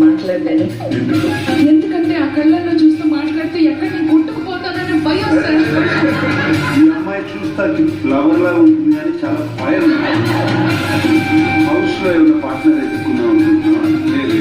మాట్లాడలేను. ఎందుకంటే ఆ కళ్ళల్లో చూస్తూ మాట్లాడితే ఎక్కడ నేను కొట్టుకుపోతానని భయం సార్. ఈ అమ్మాయి చూస్తా ఫ్లవర్ లా ఉంటుంది కానీ చాలా భయం. హౌస్ లో ఏమైనా పార్ట్నర్ ఎత్తుకున్నాం అనుకుంటున్నాం. లేదు